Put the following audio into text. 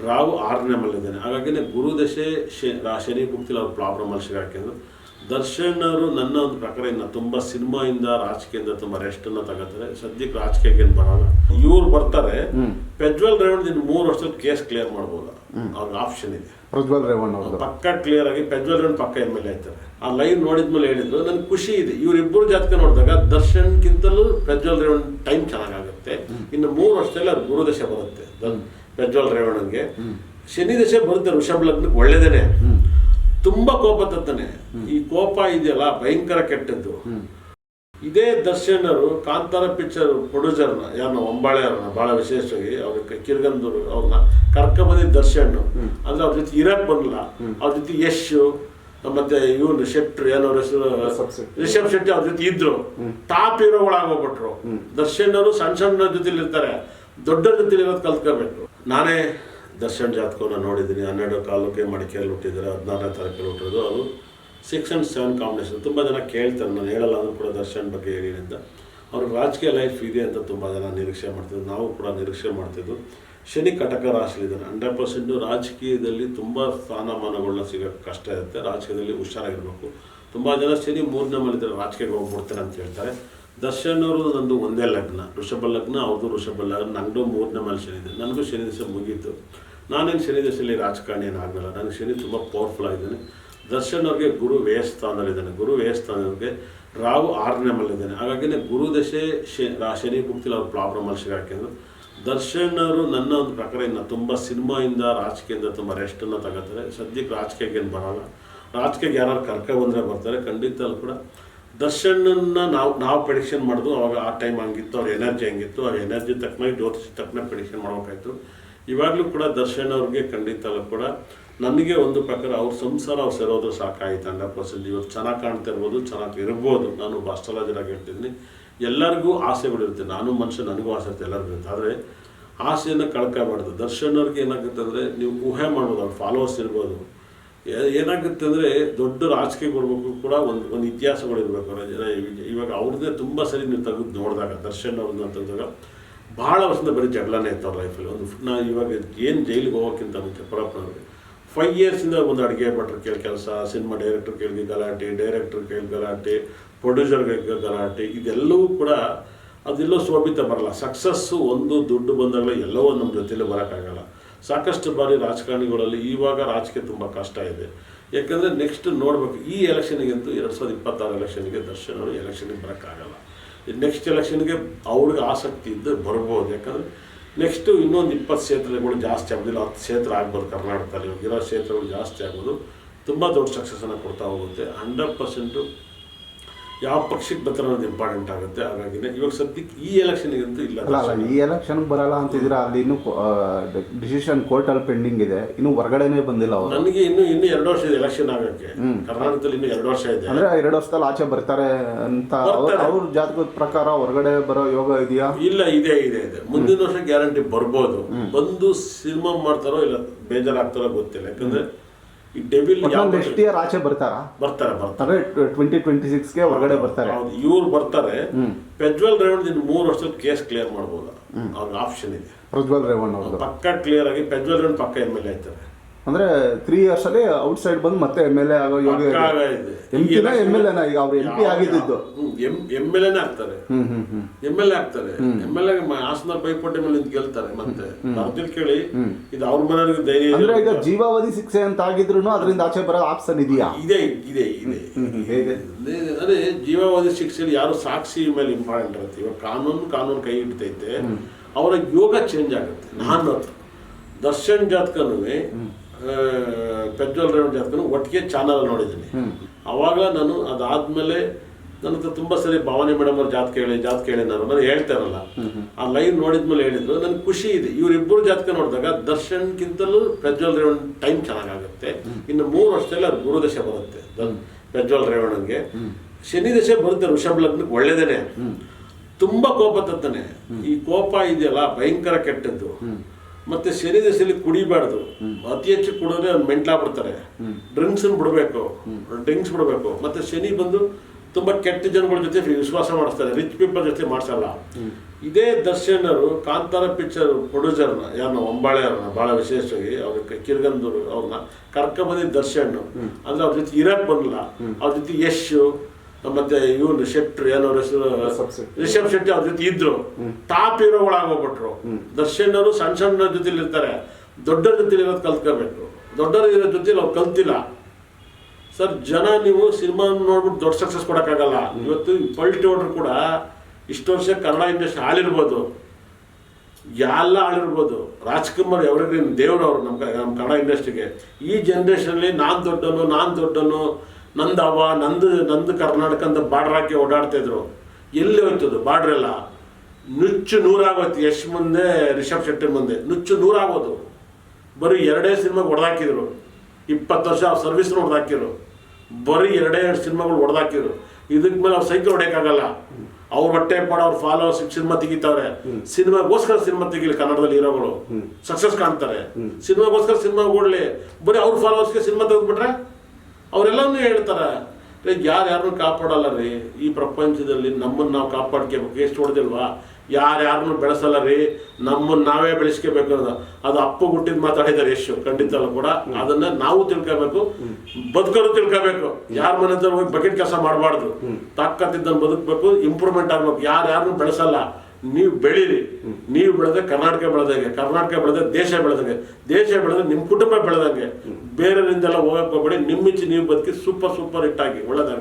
ರಾಹು 6ನೇ ಮಲ್ಲಿದ್ದಾನೆ. ಹಾಗಾಗಿ ಗುರು ದಶೆ ಶನಿ ಭುಕ್ತಿಲಿ ಅವ್ರು ಪ್ರಾಬ್ಲಮಲ್ಲಿ ಸಿಗಾಕಿದ್ರು. ದರ್ಶನ್ ಅವರು ನನ್ನ ಒಂದು ಪ್ರಕಾರ ಇನ್ನು ತುಂಬ ಸಿನಿಮಾಯಿಂದ ರಾಜಕೀಯದಿಂದ ತುಂಬ ರೆಸ್ಟನ್ನು ತಗೋತಾರೆ. ಸದ್ಯಕ್ಕೆ ರಾಜಕೀಯಕ್ಕೆ ಏನು ಬರಲ್ಲ. ಇವ್ರು ಬರ್ತಾರೆ, ಪ್ರಜ್ವಲ್ ರೇವಣ್ಣ ಇನ್ನು 3 ವರ್ಷದಲ್ಲಿ ಕೇಸ್ ಕ್ಲಿಯರ್ ಮಾಡ್ಬೋದು. ಅವ್ರಿಗೆ ಆಪ್ಷನ್ ಇದೆ. ಪ್ರಜ್ವಲ್ ರೇವಣ್ಣ ಅವರು ಪಕ್ಕ ಕ್ಲಿಯರ್ ಆಗಿ ಪ್ರಜ್ವಲ್ ರೇವಣ್ಣ ಪಕ್ಕ MLA ಆಯ್ತಾರೆ. ಆ ಲೈವ್ ನೋಡಿದ್ಮೇಲೆ ಹೇಳಿದ್ರು ನನಗೆ ಖುಷಿ ಇದೆ. ಇವರಿಬ್ಬರು ಜಾತಕ ನೋಡಿದಾಗ ದರ್ಶನ್ಗಿಂತಲೂ ಪ್ರಜ್ವಲ್ ರೇವಣ್ಣ ಟೈಮ್ ಚೆನ್ನಾಗಾಗುತ್ತೆ. ಇನ್ನು 3 ವರ್ಷದಲ್ಲಿ ಅವ್ರು ಗುರುದಶೆ ಬರುತ್ತೆ. ಪ್ರಜ್ವಲ್ ರೇವಣ್ಣಗೆ ಶನಿ ದಶೆ ಬರುತ್ತೆ. ವೃಷಭ ಲಗ್ನಕ್ಕೆ ಒಳ್ಳೇದೇನೆ. ತುಂಬಾ ಕೋಪ ತತ್ತಾನೆ. ಈ ಕೋಪ ಇದೆಯಲ್ಲ ಭಯಂಕರ ಕೆಟ್ಟದ್ದು. ಇದೇ ದರ್ಶನ್ ಅವರು ಕಾಂತಾರ ಪಿಕ್ಚರ್ ಪ್ರೊಡ್ಯೂಸರ್ನ ಯಾರನ್ನ ಒಂಬಾಳೆ ಅವ್ರನ್ನ ಬಹಳ ವಿಶೇಷವಾಗಿ ಅವ್ರಿಗೆ ಕಿರ್ಗಂದೂರು ಅವ್ರನ್ನ ಕರ್ಕೊಂಬಂದಿದ್ದ ದರ್ಶನ್. ಅಂದ್ರೆ ಅವ್ರ ಜೊತೆ ಇರಕ್ ಬರಲ್ಲ. ಅವ್ರ ಜೊತೆ ಯಶ್ ಮತ್ತೆ ಇವನು ಶೆಟ್ರು ಏನೋ ರಿಷಬ್ ಶೆಟ್ಟಿ ಅವ್ರ ಜೊತೆ ಇದ್ರು. ಟಾಪ್ ಹೀರೋಗಳಾಗೋಗ್ಬಿಟ್ರು. ದರ್ಶನ್ ಅವರು ಸಣ್ಣ ಸಣ್ಣ ಜೊತೆಲಿ ಇರ್ತಾರೆ. ದೊಡ್ಡ ಜೊತೆಲಿ ಇರೋದು ಕಲ್ತ್ಕೋಬೇಕು. ನಾನೇ ದರ್ಶನ್ ಜಾತಕವನ್ನು ನೋಡಿದ್ದೀನಿ. 12 ಕಾಲಕ್ಕೆ ಮಡಿಕೇರಿಯಲ್ಲಿ ಹುಟ್ಟಿದ್ದಾರೆ. 16ನೇ ತಾರೀಕಲ್ಲಿ ಹುಟ್ಟಿರೋದು. ಅದು 6 and 7 ಕಾಂಬಿನೇಷನ್. ತುಂಬ ಜನ ಕೇಳ್ತಾರೆ, ನಾನು ಹೇಳಲ್ಲ ಅಂದರೂ ಕೂಡ ದರ್ಶನ್ ಬಗ್ಗೆ ಹೇಳಿ ಅಂತ. ಅವ್ರಿಗೆ ರಾಜಕೀಯ ಲೈಫ್ ಇದೆ ಅಂತ ತುಂಬ ಜನ ನಿರೀಕ್ಷೆ ಮಾಡ್ತಿದ್ರು. ನಾವು ಕೂಡ ನಿರೀಕ್ಷೆ ಮಾಡ್ತಿದ್ದು. ಶನಿ ಕಟಕ ರಾಶಿಲಿದ್ದಾನೆ. 100% ರಾಜಕೀಯದಲ್ಲಿ ತುಂಬ ಸ್ಥಾನಮಾನಗಳನ್ನ ಸಿಗೋಕ್ಕೆ ಕಷ್ಟ ಇರುತ್ತೆ. ರಾಜಕೀಯದಲ್ಲಿ ಹುಷಾರಾಗಿರ್ಬೇಕು. ತುಂಬ ಜನ ಶನಿ 3ನೇ ಮಲ್ಲಿದ್ದಾರೆ ರಾಜಕೀಯಕ್ಕೆ ಹೋಗ್ಬಿಡ್ತಾರೆ ಅಂತ ಹೇಳ್ತಾರೆ. ದರ್ಶನ್ ಅವರು ನಂದು ಒಂದೇ ಲಗ್ನ, ವೃಷಭ ಲಗ್ನ. ಅವ್ರದ್ದು ವೃಷಭ ಲಗ್ನ. ನನಗೂ 3ನೇ ಮಲ್ಲಿ ಶನಿ ಇದೆ. ನನಗೂ ಶನಿ ದಶೆ ಮುಗೀತು. ನಾನೇನು ಶನಿ ದಶೆಯಲ್ಲಿ ರಾಜಕಾರಣಿ ಏನಾಗಲ್ಲ. ನನಗೆ ಶನಿ ತುಂಬ ಪವರ್ಫುಲ್ ಆಗಿದ್ದಾನೆ. ದರ್ಶನ್ ಅವ್ರಿಗೆ ಗುರು ವ್ಯಯಸ್ಥಾನದಲ್ಲಿದ್ದಾನೆ. ಗುರು ವ್ಯಯಸ್ಥಾನಕ್ಕೆ ರಾಹು 6ನೇ ಮಲ್ಲಿದ್ದಾನೆ. ಹಾಗಾಗಿ ಗುರು ದಶೆ ಶನಿ ಭುಕ್ತಿಲಿ ಅವ್ರು ಪ್ರಾಬ್ಲಮಲ್ಲಿ ಸಿಗಾಕಿದ್ರು. ದರ್ಶನ್ ಅವರು ನನ್ನ ಒಂದು ಪ್ರಕಾರ ಇನ್ನು ತುಂಬ ಸಿನಿಮಾಯಿಂದ ರಾಜಕೀಯದಿಂದ ತುಂಬ ರೆಸ್ಟನ್ನು ತಗೋತಾರೆ. ಸದ್ಯಕ್ಕೆ ರಾಜಕೀಯಕ್ಕೆ ಏನು ಬರಲ್ಲ. ರಾಜಕೀಯಕ್ಕೆ ಯಾರು ಕರ್ಕೊಂಡ್ಬಂದರೆ ಬರ್ತಾರೆ. ಖಂಡಿತ ಅಲ್ಲಿ ಕೂಡ ದರ್ಶನನ್ನ ನಾವು ಪ್ರೆಡಿಕ್ಷನ್ ಮಾಡೋದು. ಅವಾಗ ಆ ಟೈಮ್ ಹಂಗಿತ್ತು. ಅವ್ರ ಎನರ್ಜಿ ಹಂಗಿತ್ತು. ಆ ಎನರ್ಜಿ ತಕ್ಕನಾಗಿ ಜ್ಯೋತಿಷಿ ತಕ್ಕನಾಗಿ ಪ್ರೆಡಿಕ್ಷನ್ ಮಾಡ್ಬೇಕಾಯ್ತು. ಇವಾಗಲೂ ಕೂಡ ದರ್ಶನ್ ಅವ್ರಿಗೆ ಖಂಡಿತ ಕೂಡ ನನಗೆ ಒಂದು ಪ್ರಕಾರ ಅವ್ರ ಸಂಸಾರ ಅವ್ರು ಸೇರೋದು ಸಾಕಾಯಿತು. 100%. ಇವತ್ತು ಚೆನ್ನಾಗಿ ಕಾಣ್ತಾ ಇರ್ಬೋದು, ಚೆನ್ನಾಗಿ ಇರ್ಬೋದು. ನಾನು ಅಸ್ಟ್ರಾಲಜರಾಗಿ ಹೇಳ್ತಿದ್ದೀನಿ. ಎಲ್ಲರಿಗೂ ಆಸೆಗಳಿರುತ್ತೆ. ನಾನು ಮನುಷ್ಯ, ನನಗೂ ಆಸೆ ಇರುತ್ತೆ, ಎಲ್ಲರಿಗೂ ಇರುತ್ತೆ. ಆದರೆ ಆಸೆಯನ್ನು ಕಳ್ಕೊಬಾರ್ದು. ದರ್ಶನ್ ಅವ್ರಿಗೆ ಏನಾಗುತ್ತೆ ಅಂದರೆ ನೀವು ಊಹೆ ಮಾಡ್ಬೋದು. ಅವ್ರ ಫಾಲೋವರ್ಸ್ ಇರ್ಬೋದು. ಏನಾಗುತ್ತೆ ಅಂದರೆ ದೊಡ್ಡ ರಾಜಕೀಯ ಕೊಡಬೇಕು ಕೂಡ ಒಂದು ಇತಿಹಾಸಗಳಿರ್ಬೇಕು. ಇವಾಗ ಅವ್ರದ್ದೇ ತುಂಬ ಸರಿ ನೀವು ತೆಗೆದು ನೋಡಿದಾಗ ದರ್ಶನ್ ಅವ್ರನ್ನ ತೆಗೆದಾಗ ಭಾಳ ವರ್ಷದಿಂದ ಬರೀ ಜಗಳನೇ ಇತ್ತು ಅವ್ರ ಲೈಫಲ್ಲಿ. ನಾ ಇವಾಗ ಏನು ಜೈಲಿಗೆ ಹೋಗೋಕ್ಕಿಂತ ಮುಂಚೆ ಪರಪ್ಪನವ್ರಿಗೆ 5 yearsಯಿಂದ ಒಂದು ಅಡುಗೆ ಭಟ್ರು ಕೆಲಸ, ಸಿನಿಮಾ ಡೈರೆಕ್ಟ್ರ್ ಕೇಳಿ ಗಲಾಟೆ, ಡೈರೆಕ್ಟ್ರ್ ಕೇಳಿ ಗಲಾಟೆ, ಪ್ರೊಡ್ಯೂಸರ್ಗೆ ಗಲಾಟೆ, ಇದೆಲ್ಲವೂ ಕೂಡ ಅದೆಲ್ಲೋ ಶೋಭಿತ ಬರಲ್ಲ. ಸಕ್ಸಸ್ಸು ಒಂದು ದುಡ್ಡು ಬಂದಾಗಲೇ ಎಲ್ಲವೂ ನಮ್ಮ ಜೊತೆಲೇ ಬರೋಕ್ಕಾಗಲ್ಲ. ಸಾಕಷ್ಟು ಬಾರಿ ರಾಜಕಾರಣಿಗಳಲ್ಲಿ ಇವಾಗ ರಾಜಕೀಯ ತುಂಬ ಕಷ್ಟ ಇದೆ. ಯಾಕಂದರೆ ನೆಕ್ಸ್ಟ್ ನೋಡಬೇಕು. ಈ ಎಲೆಕ್ಷನಿಗಂತೂ 2026 ಎಲೆಕ್ಷನ್ಗೆ ದರ್ಶನ್ ಅವರು ಎಲೆಕ್ಷನ್ಗೆ ಬರೋಕ್ಕಾಗಲ್ಲ. ನೆಕ್ಸ್ಟ್ ಎಲೆಕ್ಷನ್ಗೆ ಅವ್ರಿಗೆ ಆಸಕ್ತಿ ಇದ್ದು ಬರ್ಬೋದು. ಯಾಕಂದರೆ ನೆಕ್ಸ್ಟು ಇನ್ನೊಂದು 20 ಕ್ಷೇತ್ರಗಳು ಜಾಸ್ತಿ ಆಗೋದಿಲ್ಲ. 10 ಕ್ಷೇತ್ರ ಆಗ್ಬೋದು ಕರ್ನಾಟಕದಲ್ಲಿ. ಇರೋ ಕ್ಷೇತ್ರಗಳು ಜಾಸ್ತಿ ಆಗ್ಬೋದು. ತುಂಬ ದೊಡ್ಡ ಸಕ್ಸಸ್ಸನ್ನು ಕೊಡ್ತಾ ಹೋಗುತ್ತೆ. 100% ಯಾವ ಪಕ್ಷಕ್ಕೆ ಬರ್ತಾರೆ ಅನ್ನೋದು ಇಂಪಾರ್ಟೆಂಟ್ ಆಗುತ್ತೆ. ಹಾಗಾಗಿ ಇವಾಗ ಸದ್ಯಕ್ಕೆ ಈ ಎಲೆಕ್ಷನ್ಗಂತೂ ಇಲ್ಲ. ಈ ಎಲೆಕ್ಷನ್ಗೆ ಬರಲ್ಲ ಅಂತಿದ್ರೆ ಅಲ್ಲಿ ಇನ್ನೂ ಡಿಸಿಷನ್ ಕೋರ್ಟಲ್ಲಿ ಪೆಂಡಿಂಗ್ ಇದೆ. ಇನ್ನು ಹೊರಗಡೆನೇ ಬಂದಿಲ್ಲ ಅವರು. ನನಗೆ ಇನ್ನು 2 ವರ್ಷ ಇದೆ ಎಲೆಕ್ಷನ್ ಆಗೋಕ್ಕೆ. ಕರ್ನಾಟಕದಲ್ಲಿ ಇನ್ನೂ 2 ವರ್ಷ ಇದೆ. ಅಂದರೆ 2 ವರ್ಷದಲ್ಲಿ ಆಚೆ ಬರ್ತಾರೆ ಅಂತ ಅವ್ರ ಜಾತಕದ ಪ್ರಕಾರ ಹೊರಗಡೆ ಬರೋ ಯೋಗ ಇದೆಯಾ? ಇಲ್ಲ, ಇದೆ. ಮುಂದಿನ ವರ್ಷ ಗ್ಯಾರಂಟಿ ಬರ್ಬೋದು. ಬಂದು ಸಿನಿಮಾ ಮಾಡ್ತಾರೋ ಇಲ್ಲ ಬೇಜಾರಾಗ್ತಾರೋ ಗೊತ್ತಿಲ್ಲ. ಯಾಕಂದ್ರೆ ಈ ಡೆವಿಲ್ ನೆಕ್ಸ್ಟ್ ಇಯರ್ ಆಚೆ ಬರ್ತಾರೆ 2026ಗೆ ಹೊರಗಡೆ ಬರ್ತಾರೆ. ಇವ್ರು ಬರ್ತಾರೆ. ಪ್ರಜ್ವಲ್ ರೇವಣ್ಣ ಇನ್ನು 3 ವರ್ಷದಲ್ಲಿ ಕೇಸ್ ಕ್ಲಿಯರ್ ಮಾಡ್ಬೋದು. ಅವ್ರಿಗೆ ಆಪ್ಷನ್ ಇದೆ. ಪ್ರಜ್ವಲ್ ರೇವಣ್ಣ ಅವರು ಪಕ್ಕ ಕ್ಲಿಯರ್ ಆಗಿ ಪ್ರಜ್ವಲ್ ರೇವಣ್ಣ ಪಕ್ಕ MLA ಆಯ್ತಾರೆ. ಅಂದ್ರೆ 3 years ಅಲ್ಲಿ ಔಟ್ ಸೈಡ್ ಬಂದು ಮತ್ತೆ MLA ಆಗೋ ಯೋಗ ಇದೆ. MLA ಈಗ ಅವ್ರು MP ಆಗಿದ್ದು MLAನೇ ಆಗ್ತಾರೆ. MLA ಆಗ್ತಾರೆ. MLA ಹಾಸನ ಪೈಪೋಟಿ ಮೇಲೆ ಗೆಲ್ತಾರೆ. ಮತ್ತೆ ಅರ್ಜುನ್ ಕೇಳಿ ಇದು ಅವ್ರ ಮನೆಯವ್ರಿಗೆ ಧೈರ್ಯ. ಅಂದ್ರೆ ಈಗ ಜೀವಾವಧಿ ಶಿಕ್ಷೆ ಅಂತ ಆಗಿದ್ರು ಅದರಿಂದ ಆಚೆ ಬರೋ ಆಪ್ಷನ್ ಇದೆಯಾ? ಇದೆ. ಅದೇ ಜೀವಾವಧಿ ಶಿಕ್ಷೆಯಲ್ಲಿ ಯಾರು ಸಾಕ್ಷಿ ಮೇಲೆ ಇಂಪಾರ್ಟೆಂಟ್ ಇರುತ್ತೆ. ಇವಾಗ ಕಾನೂನು ಕೈ ಹಿಡ್ತೈತೆ. ಅವರ ಯೋಗ ಚೇಂಜ್ ಆಗುತ್ತೆ. ನಾನು ದರ್ಶನ್ ಜಾತಕನೂ ಪ್ರಜ್ವಲ್ ರೇವಣ್ಣ ಜಾತಕನು ಒಟ್ಟಿಗೆ ಚಾನಲ್ ನೋಡಿದ್ದೀನಿ. ಅವಾಗ ನಾನು ಅದಾದ್ಮೇಲೆ ನನ್ನ ಹತ್ರ ತುಂಬ ಸರಿ ಭಾವನೆ ಮೇಡಮ್ ಅವ್ರ ಜಾತಕ ಹೇಳಿ ನಾನು ಹೇಳ್ತಾ ಇರಲ್ಲ. ಆ ಲೈವ್ ನೋಡಿದ್ಮೇಲೆ ಹೇಳಿದ್ರು ನನಗೆ ಖುಷಿ ಇದೆ. ಇವರಿಬ್ಬರು ಜಾತಕ ನೋಡಿದಾಗ ದರ್ಶನ್ಗಿಂತಲೂ ಪ್ರಜ್ವಲ್ ರೇವಣ್ಣ ಟೈಮ್ ಚೆನ್ನಾಗಾಗುತ್ತೆ. ಇನ್ನು 3 ವರ್ಷದಲ್ಲಿ ಅವ್ರ ಗುರು ದಶೆ ಬರುತ್ತೆ. ಪ್ರಜ್ವಲ್ ರೇವಣ್ಣಗೆ ಶನಿ ದಶೆ ಬರುತ್ತೆ. ವೃಷಭ ಲಗ್ನಕ್ಕೆ ಒಳ್ಳೇದೇನೆ. ತುಂಬ ಕೋಪ ತತ್ತಾನೆ. ಈ ಕೋಪ ಇದೆಯಲ್ಲ ಭಯಂಕರ ಕೆಟ್ಟದ್ದು. ಮತ್ತೆ ಶನಿ ದಶೆಯಲ್ಲಿ ಕುಡಿಬಾರ್ದು. ಅತಿ ಹೆಚ್ಚು ಕುಡಿದ್ರೆ ಮೆಂಟ್ಲಾಗ್ಬಿಡ್ತಾರೆ. ಡ್ರಿಂಕ್ಸ್ ಬಿಡಬೇಕು. ಮತ್ತೆ ಶನಿ ಬಂದು ತುಂಬ ಕೆಟ್ಟ ಜನಗಳ ಜೊತೆ ವಿಶ್ವಾಸ ಮಾಡಿಸ್ತಾರೆ, ರಿಚ್ ಪೀಪಲ್ ಜೊತೆ ಮಾಡಿಸಲ್ಲ. ಇದೇ ದರ್ಶನ್ ಅವರು ಕಾಂತಾರ ಪಿಕ್ಚರ್ ಪ್ರೊಡ್ಯೂಸರ್ನ ಯಾರನ್ನ ಒಂಬಾಳೆ ಅವ್ರನ್ನ ಭಾಳ ವಿಶೇಷವಾಗಿ ಅವ್ರ ಕಿರ್ಗಂದೂರು ಅವ್ರನ್ನ ಕರ್ಕೊಂಬಂದಿದ್ದ ದರ್ಶನ್. ಅಂದ್ರೆ ಅವ್ರ ಜೊತೆ ಇರಕ್ಕೆ ಬಂದಿಲ್ಲ. ಅವ್ರ ಜೊತೆ ಯಶ್ ಮತ್ತೆ ಇವನು ಶೆಟ್ರು ಏನೋ ರಿಷಬ್ ಶೆಟ್ಟಿ ಅವ್ರ ಜೊತೆ ಇದ್ರು. ಟಾಪ್ ಹೀರೋಗಳಾಗೋಗ್ಬಿಟ್ರು. ದರ್ಶನ್ ಅವರು ಸಣ್ಣ ಸಣ್ಣ ಜೊತೆಲಿ ಇರ್ತಾರೆ, ದೊಡ್ಡರ ಜೊತೆಲಿ ಇರೋದು ಕಲ್ತ್ಕೋಬೇಕು. ದೊಡ್ಡರ ಇರೋ ಜೊತೆಲಿ ಅವ್ರು ಕಲ್ತಿಲ್ಲ ಸರ್. ಜನ ನೀವು ಸಿನಿಮಾ ನೋಡ್ಬಿಟ್ಟು ದೊಡ್ಡ ಸಕ್ಸಸ್ ಕೊಡೋಕ್ಕಾಗಲ್ಲ. ಇವತ್ತು ಪಲ್ಟಿ ಹೊಡ್ರು ಕೂಡ ಇಷ್ಟು ವರ್ಷ ಕನ್ನಡ ಇಂಡಸ್ಟ್ರಿ ಆಳಿರ್ಬೋದು, ಎಲ್ಲ ಆಳಿರ್ಬೋದು. ರಾಜ್ಕುಮಾರ್ ಎವರಿಗ್ರೀನ್ ದೇವ್ರವ್ರು ನಮ್ಮ ಕನ್ನಡ ಇಂಡಸ್ಟ್ರಿಗೆ. ಈ ಜನ್ರೇಷನಲ್ಲಿ ನಾನು ದೊಡ್ಡನು ನಂದವ ನಂದು ಕರ್ನಾಟಕ ಅಂತ ಬಾರ್ಡ್ರ್ ಹಾಕಿ ಓಡಾಡ್ತಾ ಇದ್ರು. ಎಲ್ಲಿ ಹೋಯ್ತದು ಬಾರ್ಡ್ರೆಲ್ಲ? ನುಚ್ಚು ನೂರಾಗೋಯ್ತು. ಯಶ್ ಮುಂದೆ ರಿಷಬ್ ಶೆಟ್ಟಿ ಮುಂದೆ ನುಚ್ಚು ನೂರಾಗೋದು. ಬರೀ 2 ಸಿನಿಮಾಗೆ ಹೊಡೆದಾಕಿದ್ರು. 20 ವರ್ಷ ಅವ್ರ ಸರ್ವಿಸ್ನ ಹೊಡೆದಾಕಿದ್ರು. ಬರೀ 2 ಸಿನಿಮಾಗಳು ಹೊಡೆದಾಕಿದ್ರು. ಇದಕ್ಕೆ ಮೇಲೆ ಅವ್ರು ಸೈಕಲ್ ಹೊಡೆಯೋಕ್ಕಾಗಲ್ಲ. ಅವ್ರ ಹೊಟ್ಟೆ ಪಾಡ ಅವ್ರ ಫಾಲೋವರ್ಸ್ ಸಿನಿಮಾ ತೆಗಿತಾವ್ರೆ. ಸಿನಿಮಾಗೋಸ್ಕರ ಸಿನಿಮಾ ತೆಗಿಲಿ. ಕನ್ನಡದಲ್ಲಿ ಹೀರೋಗಳು ಸಕ್ಸಸ್ ಕಾಣ್ತಾರೆ. ಸಿನಿಮಾಗೋಸ್ಕರ ಸಿನಿಮಾ ಓಡಲಿ. ಬರೀ ಅವ್ರ ಫಾಲೋವರ್ಸ್ಗೆ ಸಿನಿಮಾ ತೆಗೆದ್ಬಿಟ್ರೆ ಅವರೆಲ್ಲವನ್ನೂ ಹೇಳ್ತಾರೆ. ಯಾರ್ಯಾರನ್ನೂ ಕಾಪಾಡಲ್ಲ ರೀ ಈ ಪ್ರಪಂಚದಲ್ಲಿ. ನಮ್ಮನ್ನು ನಾವು ಕಾಪಾಡ್ಕೋಬೇಕು. ಎಷ್ಟು ಹೊಡೆದಿಲ್ವಾ? ಯಾರ್ಯಾರನ್ನು ಬೆಳೆಸಲ್ಲ ರೀ, ನಮ್ಮನ್ನು ನಾವೇ ಬೆಳೆಸ್ಕೋಬೇಕು ಅನ್ನೋದು. ಅದು ಅಪ್ಪು ಹುಟ್ಟಿದ್ ಮಾತಾಡಿದ್ದಾರೆ ಯಶ್. ಖಂಡಿತಲ್ಲ ಕೂಡ ಅದನ್ನ ನಾವು ತಿಳ್ಕೋಬೇಕು, ಬದುಕರು ತಿಳ್ಕೋಬೇಕು. ಯಾರ ಮನೆ ಹತ್ರ ಹೋಗಿ ಬಕೆಟ್ ಕೆಲಸ ಮಾಡಬಾರ್ದು. ತಾಕತ್ತಿದ್ದನ್ನು ಬದುಕಬೇಕು, ಇಂಪ್ರೂವ್ಮೆಂಟ್ ಆಗ್ಬೇಕು. ಯಾರ್ಯಾರನ್ನು ಬೆಳೆಸಲ್ಲ. ನೀವು ಬೆಳೀರಿ. ನೀವು ಬೆಳೆದ್ರೆ ಕರ್ನಾಟಕ ಬೆಳೆದಂಗೆ, ಕರ್ನಾಟಕ ಬೆಳೆದ್ರೆ ದೇಶ ಬೆಳೆದಂಗೆ, ದೇಶ ಬೆಳೆದ್ರೆ ನಿಮ್ಮ ಕುಟುಂಬ ಬೆಳೆದಂಗೆ. ಬೇರೆಯವರಿಂದೆಲ್ಲ ಹೋಗಕ್ಕೆ ಹೋಗ್ಬೇಡಿ. ನಿಮ್ಮಿಂಚಿ ನೀವು ಬದುಕಿ ಸೂಪರ್ ಹಿಟ್ ಆಗಿ ಒಳ್ಳೆದಾಗ.